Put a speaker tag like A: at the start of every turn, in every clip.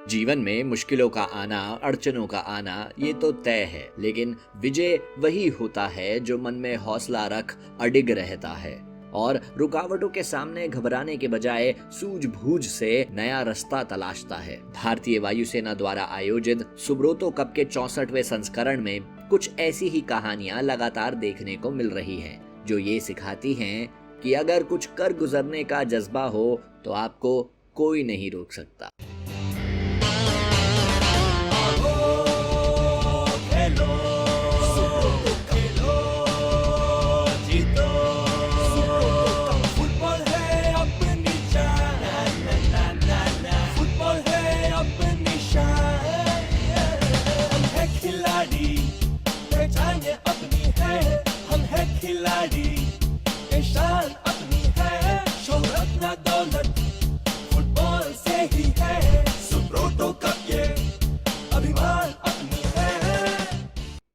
A: जीवन में मुश्किलों का आना, अड़चनों का आना ये तो तय है, लेकिन विजय वही होता है जो मन में हौसला रख अडिग रहता है और रुकावटों के सामने घबराने के बजाय सूझबूझ से नया रास्ता तलाशता है। भारतीय वायुसेना द्वारा आयोजित सुब्रोतो कप के 64वें संस्करण में कुछ ऐसी ही कहानियां लगातार देखने को मिल रही हैं, जो ये सिखाती हैं कि अगर कुछ कर गुजरने का जज्बा हो तो आपको कोई नहीं रोक सकता।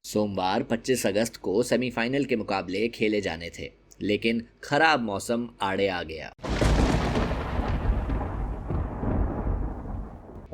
A: सोमवार 25 अगस्त को सेमीफाइनल के मुकाबले खेले जाने थे, लेकिन खराब मौसम आड़े आ गया।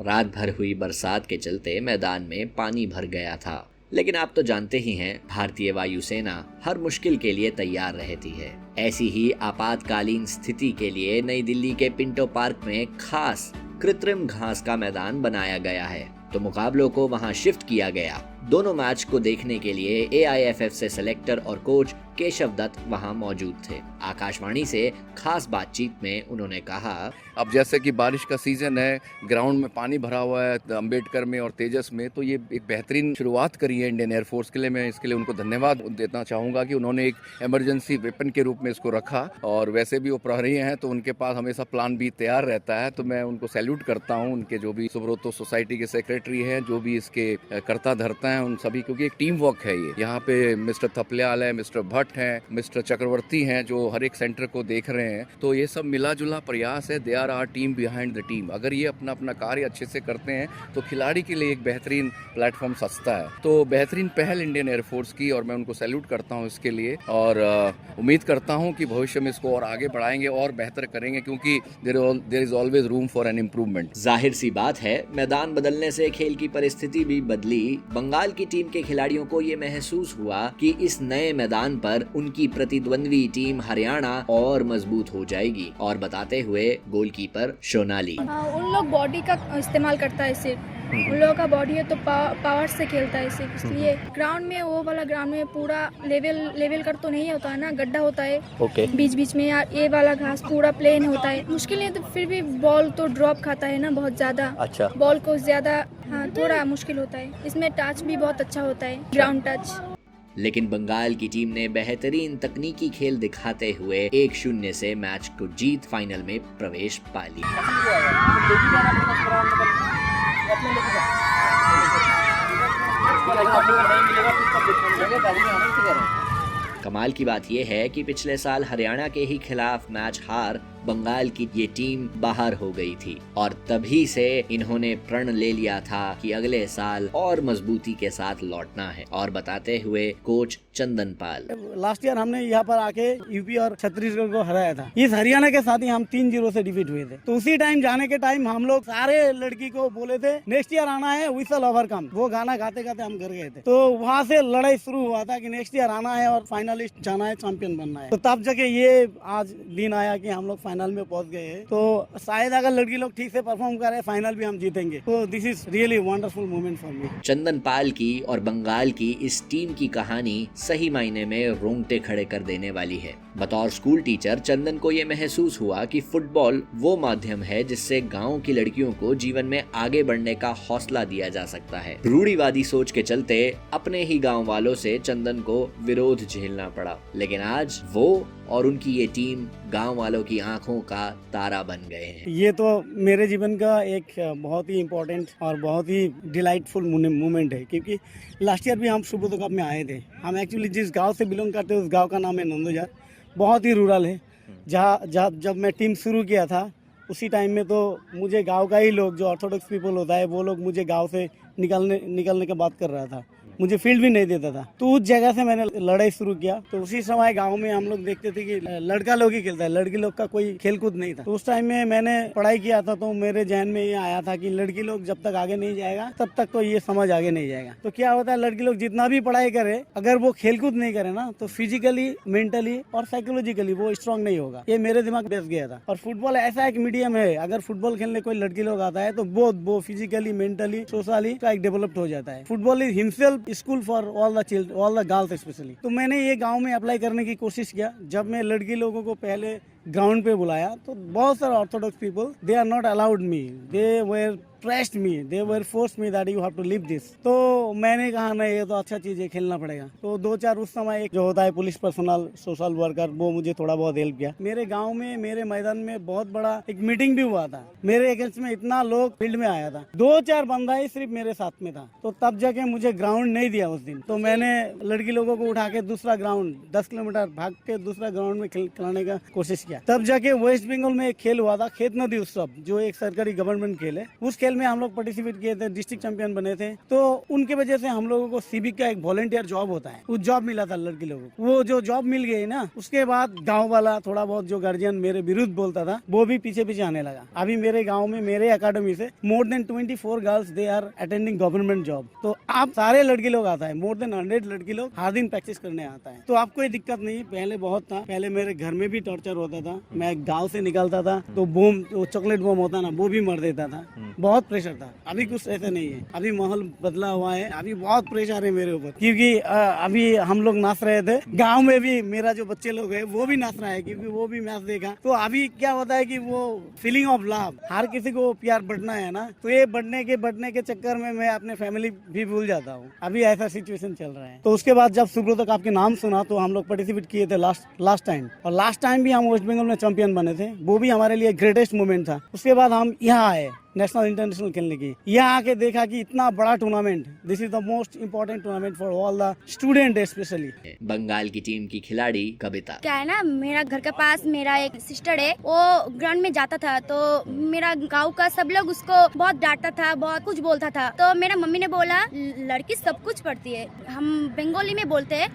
A: रात भर हुई बरसात के चलते मैदान में पानी भर गया था। लेकिन आप तो जानते ही हैं, भारतीय वायुसेना हर मुश्किल के लिए तैयार रहती है। ऐसी ही आपातकालीन स्थिति के लिए नई दिल्ली के पिंटो पार्क में खास कृत्रिम घास का मैदान बनाया गया है, तो मुकाबलों को वहां शिफ्ट किया गया। दोनों मैच को देखने के लिए AIFF से सिलेक्टर और कोच केशव दत्त वहां मौजूद थे। आकाशवाणी से खास बातचीत में उन्होंने कहा,
B: अब जैसे कि बारिश का सीजन है, ग्राउंड में पानी भरा हुआ है अंबेडकर में और तेजस में, तो ये एक बेहतरीन शुरुआत करी है इंडियन एयरफोर्स के लिए। मैं इसके लिए उनको धन्यवाद देना चाहूँगा कि उन्होंने एक इमरजेंसी वेपन के रूप में इसको रखा। और वैसे भी वो प्रहरी हैं तो उनके पास हमेशा प्लान बी तैयार रहता है, तो मैं उनको सैल्यूट करता हूँ। उनके जो भी सुब्रोतो सोसाइटी के सेक्रेटरी हैं, जो भी इसके करता धरता हैं, उन सभी, क्योंकि एक टीम वर्क है ये। यहाँ पे मिस्टर थपलियाल है, मिस्टर भट्ट हैं, मिस्टर चक्रवर्ती हैं, जो हर एक सेंटर को देख रहे हैं। तो ये सब मिला जुला प्रयास है। They are our team behind the team. अगर ये अपना अपना कार्य अच्छे से करते हैं तो खिलाड़ी के लिए एक बेहतरीन प्लेटफॉर्म सस्ता है। तो बेहतरीन पहल इंडियन एयरफोर्स की, और मैं उनको सैल्यूट करता हूँ इसके लिए। और उम्मीद करता हूँ कि भविष्य में इसको और आगे बढ़ाएंगे और बेहतर करेंगे, क्योंकि there is always room for an improvement.
A: जाहिर सी बात है, मैदान बदलने से खेल की परिस्थिति भी बदली। बंगाल की टीम के खिलाड़ियों को ये महसूस हुआ कि इस नए मैदान पर उनकी प्रतिद्वंद्वी टीम हरियाणा और मजबूत हो जाएगी। और बताते हुए गोलकीपर सोनाली,
C: उन लोग बॉडी का इस्तेमाल करता है सिर्फ, उन लोगों का बॉडी है तो पावर से खेलता है सिर्फ, इसलिए ग्राउंड में, वो वाला ग्राउंड में पूरा लेवल कर तो नहीं होता है ना, गड्ढा होता है बीच बीच में। यार ये वाला घास पूरा प्लेन होता है, मुश्किल है। तो फिर भी बॉल तो ड्रॉप खाता है ना बहुत ज्यादा। अच्छा। बॉल को ज्यादा थोड़ा मुश्किल होता है। इसमें टच भी बहुत अच्छा होता है, ग्राउंड टच।
A: लेकिन बंगाल की टीम ने बेहतरीन तकनीकी खेल दिखाते हुए 1-0 से मैच को जीत फाइनल में प्रवेश पा लिया। कमाल की बात यह है कि पिछले साल हरियाणा के ही खिलाफ मैच हार बंगाल की ये टीम बाहर हो गई थी, और तभी से इन्होंने प्रण ले लिया था कि अगले साल और मजबूती के साथ लौटना है। और बताते हुए coach Chandan Pal,
D: last year हमने यहाँ पर आके यूपी और छत्तीसगढ़ को हराया था। इस हरियाणा के साथ ही हम 3-0 से डिफीट हुए थे। तो उसी टाइम जाने के टाइम हम लोग सारे लड़की को बोले थे नेक्स्ट ईयर आना है, वी शैल ओवरकम। वो गाना गाते गाते हम घर गए थे। तो वहाँ से लड़ाई शुरू हुआ था कि नेक्स्ट ईयर आना है और फाइनलिस्ट जाना है, चैंपियन बनना है। तो तब जाके ये आज दिन आया कि हम लोग फाइनल में पहुंच गए हैं। तो शायद अगर लड़की लोग ठीक से परफॉर्म करें, फाइनल भी हम जीतेंगे। तो this is really wonderful moment for me.
A: Chandan Pal की और बंगाल की इस टीम की कहानी सही मायने में रोंगटे खड़े कर देने वाली है। बतौर स्कूल टीचर चंदन को ये महसूस हुआ कि फुटबॉल वो माध्यम है जिससे गांव की लड़कियों को जीवन में आगे बढ़ने का हौसला दिया जा सकता है। रूढ़िवादी सोच के चलते अपने ही गांव वालों से चंदन को विरोध झेलना पड़ा, लेकिन आज वो और उनकी ये टीम गांव वालों की आंखों का तारा बन गए हैं।
D: ये तो मेरे जीवन का एक बहुत ही इम्पोर्टेंट और बहुत ही डिलाइटफुल मोमेंट है, क्योंकि लास्ट ईयर भी हम सुब्रोतो कप में आए थे। हम एक्चुअली जिस गांव से बिलोंग करते हैं उस गांव का नाम है नंदोजार। बहुत ही रूरल है। जहाँ जब मैं टीम शुरू किया था उसी टाइम में तो मुझे गांव का ही लोग, जो ऑर्थोडॉक्स पीपल होता है, वो लोग मुझे गांव से निकलने की बात कर रहा था। मुझे फील्ड भी नहीं देता था। तो उस जगह से मैंने लड़ाई शुरू किया। तो उसी समय गाँव में हम लोग देखते थे कि लड़का लोग ही खेलता है, लड़की लोग का कोई खेलकूद नहीं था। तो उस टाइम में मैंने पढ़ाई किया था, तो मेरे जहन में ये आया था कि लड़की लोग जब तक आगे नहीं जाएगा तब तक तो ये समझ आगे नहीं जाएगा। तो क्या होता है, लड़की लोग जितना भी पढ़ाई करे, अगर वो खेलकूद नहीं करे ना, तो फिजिकली, मेंटली और साइकोलॉजिकली वो स्ट्रांग नहीं होगा। ये मेरे दिमाग में बैठ गया था। और फुटबॉल ऐसा एक मीडियम है, अगर फुटबॉल खेलने कोई लड़की लोग आता है तो वो फिजिकली, मेंटली, सोशली का एक डेवलप्ड हो जाता है। Football is himself school for all the girls specially. तो मैंने ये गाँव में अप्लाई करने की कोशिश किया। जब मैं लड़की लोगों को पहले ग्राउंड पे बुलाया तो बहुत सारे orthodox people, they are not allowed me, they were trust me, they were force me that you have to live this. तो मैंने कहा नहीं, ये तो अच्छा चीज है, खेलना पड़ेगा। तो 2-4 उस समय एक जो होता है पुलिस पर्सनल, सोशल वर्कर, वो मुझे थोड़ा बहुत हेल्प किया। मेरे गांव में, मेरे मैदान में बहुत बड़ा एक मीटिंग भी हुआ था। मेरे अगेंस्ट में इतना लोग फील्ड में आया था, 2-4 बंदा ही सिर्फ मेरे साथ में था। तो तब जाके मुझे ग्राउंड नहीं दिया उस दिन। तो मैंने लड़की लोगों को उठा के दूसरा ग्राउंड 10 किलोमीटर भाग के दूसरा ग्राउंड में खिलाने का कोशिश किया। तब जाके वेस्ट बंगाल में एक खेल हुआ था, खेत नदी उत्सव, जो एक सरकारी गवर्नमेंट खेल है। उस खेल में हम लोग पार्टिसिपेट किए थे, डिस्ट्रिक्ट चैंपियन बने थे। तो उनके वजह से हम लोगों को सिविक का एक वॉलंटियर जॉब होता है, वो जॉब मिला था लड़की लोगों को। वो जो जॉब मिल गई ना, उसके बाद गांव वाला थोड़ा बहुत जो गार्जियन मेरे विरुद्ध बोलता था, वो भी पीछे पीछे आने लगा। अभी मेरे गांव में, मेरे अकेडमी से more than 24 girls they are attending government job. तो आप सारे लड़की लोग आता है, मोर देन 100 लड़की लोग हर दिन प्रैक्टिस करने आता है। तो आपको कोई दिक्कत नहीं। पहले बहुत था, पहले मेरे घर में भी टॉर्चर होता था। मैं गाँव से निकलता था तो बम, चॉकलेट बम होता ना, वो भी मर देता था। बहुत प्रेशर था। अभी कुछ ऐसा नहीं है, अभी माहौल बदला हुआ है। अभी बहुत प्रेशर है मेरे ऊपर, क्योंकि अभी हम लोग नाच रहे थे गांव में भी। मेरा जो बच्चे लोग है वो भी नाच रहा है, क्योंकि वो भी मैच देखा। तो अभी क्या होता है कि वो फीलिंग ऑफ लव, हर किसी को प्यार बढ़ना है ना, तो ये बढ़ने के चक्कर में मैं अपने फैमिली भी भूल जाता हूँ। अभी ऐसा सिचुएशन चल रहा है। तो उसके बाद जब सुब्रत का आपके नाम सुना, तो हम लोग पार्टिसिपेट किए थे लास्ट टाइम। और लास्ट टाइम भी हम वेस्ट बंगाल में चैंपियन बने थे। वो भी हमारे लिए ग्रेटेस्ट मोमेंट था। उसके बाद हम यहाँ आए नेशनल इंटरनेशनल खेलने की। यहाँ आके देखा कि इतना बड़ा tournament, this is the most important tournament for all the student specially.
A: Bengal की टीम की खिलाड़ी कविता।
E: क्या है ना, मेरा घर के पास मेरा एक सिस्टर है, वो ग्राउंड में जाता था। तो मेरा गांव का सब लोग उसको बहुत डांटता था, बहुत कुछ बोलता था। तो मेरा मम्मी ने बोला, लड़की सब कुछ पढ़ती है। हम बंगाली में बोलते हैं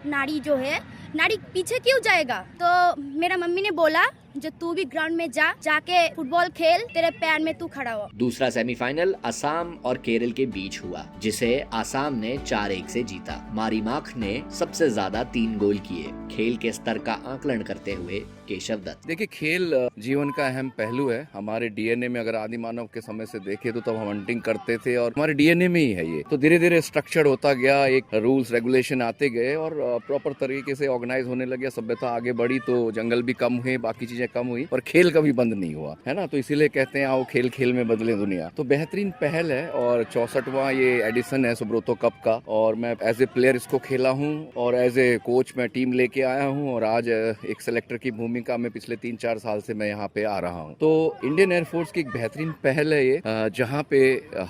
E: नारी जो है, नारी पीछे क्यों जाएगा। तो मेरा मम्मी ने बोला, जो तू भी ग्राउंड में जाके फुटबॉल खेल, तेरे पैर में तू खड़ा हो।
A: दूसरा सेमीफाइनल असम और केरल के बीच हुआ, जिसे असम ने 4-1 से जीता। मारीमाख ने सबसे ज्यादा 3 गोल किए। खेल के स्तर का आकलन करते हुए केशव दत्त।
B: देखिए, खेल जीवन का अहम पहलू है। हमारे डीएनए में अगर आदि मानव के समय से देखे तो तब हम हंटिंग करते थे, और हमारे डीएनए में ही है ये। तो धीरे धीरे स्ट्रक्चर्ड होता गया, एक रूल्स रेगुलेशन आते गए और प्रॉपर तरीके से ऑर्गेनाइज होने लगे। सभ्यता आगे बढ़ी तो जंगल भी कम हुए, बाकी चीजें कम हुई, और खेल कभी बंद नहीं हुआ, है ना। तो इसीलिए कहते हैं आओ खेल खेल में बदले दुनिया। तो बेहतरीन पहल है, और 64वां ये एडिशन है सुब्रतो कप का। और मैं एज ए प्लेयर इसको खेला हूँ, और एज ए कोच मैं टीम लेके आया हूँ, और आज एक सेलेक्टर की भूमिका में पिछले 3-4 साल से मैं यहाँ पे आ रहा हूँ। तो इंडियन एयरफोर्स की एक बेहतरीन पहल है ये, जहाँ पे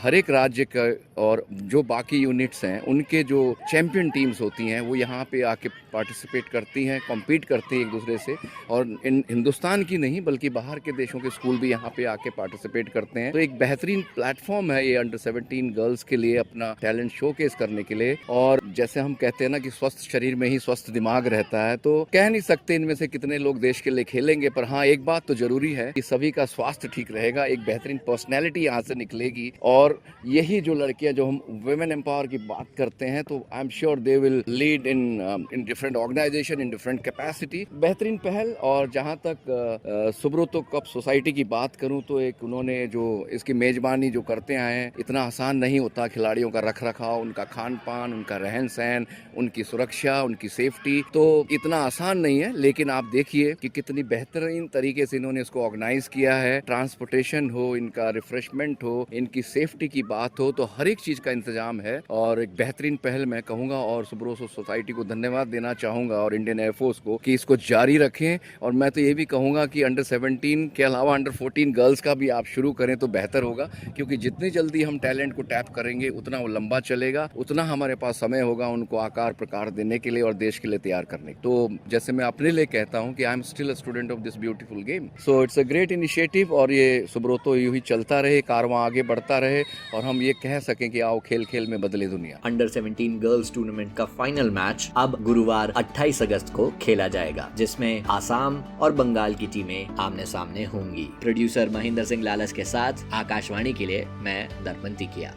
B: हर एक राज्य का और जो बाकी यूनिट्स हैं उनके जो चैंपियन टीम्स होती हैं वो यहाँ पे आके पार्टिसिपेट करती हैं, कॉम्पीट करती हैं एक दूसरे से। और इन हिंदुस्तान की नहीं बल्कि बाहर के देशों के स्कूल भी यहाँ पे आके पार्टिसिपेट करते हैं। तो एक बेहतरीन प्लेटफॉर्म है ये अंडर 17 गर्ल्स के लिए अपना टैलेंट शोकेस करने के लिए। और जैसे हम कहते हैं ना कि स्वस्थ शरीर में ही स्वस्थ दिमाग रहता है, तो कह नहीं सकते इनमें से कितने लोग देश के लिए खेलेंगे, पर हाँ एक बात तो जरूरी है कि सभी का स्वास्थ्य ठीक रहेगा, एक बेहतरीन पर्सनैलिटी यहाँ से निकलेगी। और यही जो लड़कियां, जो हम वुमेन एम्पावर की बात करते हैं, तो I am sure they will lead in different organization, in different capacity. बेहतरीन पहल। और जहाँ तक सुब्रतो कप सोसाइटी की बात करूं तो एक उन्होंने जो इसकी मेजबानी जो करते आए हैं, इतना आसान नहीं होता। खिलाड़ियों का रख रखाव, उनका खान पान, उनका रहन सहन, उनकी सुरक्षा, उनकी सेफ्टी, तो इतना आसान नहीं है। लेकिन आप देखिए कि कितनी बेहतरीन तरीके से इन्होंने इसको ऑर्गेनाइज किया है। ट्रांसपोर्टेशन हो, इनका रिफ्रेशमेंट हो, इनकी सेफ्टी की बात हो, तो हर एक चीज का इंतजाम है। और एक बेहतरीन पहल मैं कहूँगा, और सुब्रतो सोसाइटी को धन्यवाद देना चाहूँगा और इंडियन एयरफोर्स को कि इसको जारी रखें। और मैं तो ये भी कहूँ कहूँगा कि अंडर 17 के अलावा अंडर 14 गर्ल्स का भी आप शुरू करें तो बेहतर होगा, क्योंकि जितनी जल्दी हम टैलेंट को टैप करेंगे उतना वो लंबा चलेगा, उतना हमारे पास समय होगा उनको आकार प्रकार देने के लिए और देश के लिए तैयार करने। तो जैसे मैं अपने लिए कहता हूँ कि I am still a student of this beautiful game, so it's a great initiative. और ये सुब्रतो यूं ही चलता रहे, कारवां आगे बढ़ता रहे और हम ये कह सकें कि आओ खेल खेल में बदले दुनिया।
A: अंडर 17 गर्ल्स टूर्नामेंट का फाइनल मैच अब गुरुवार 28 अगस्त को खेला जाएगा, जिसमें आसाम और बंगाल की टीमें आमने सामने होंगी। प्रोड्यूसर महेंद्र सिंह लालस के साथ आकाशवाणी के लिए मैं दर्पण तिकिया।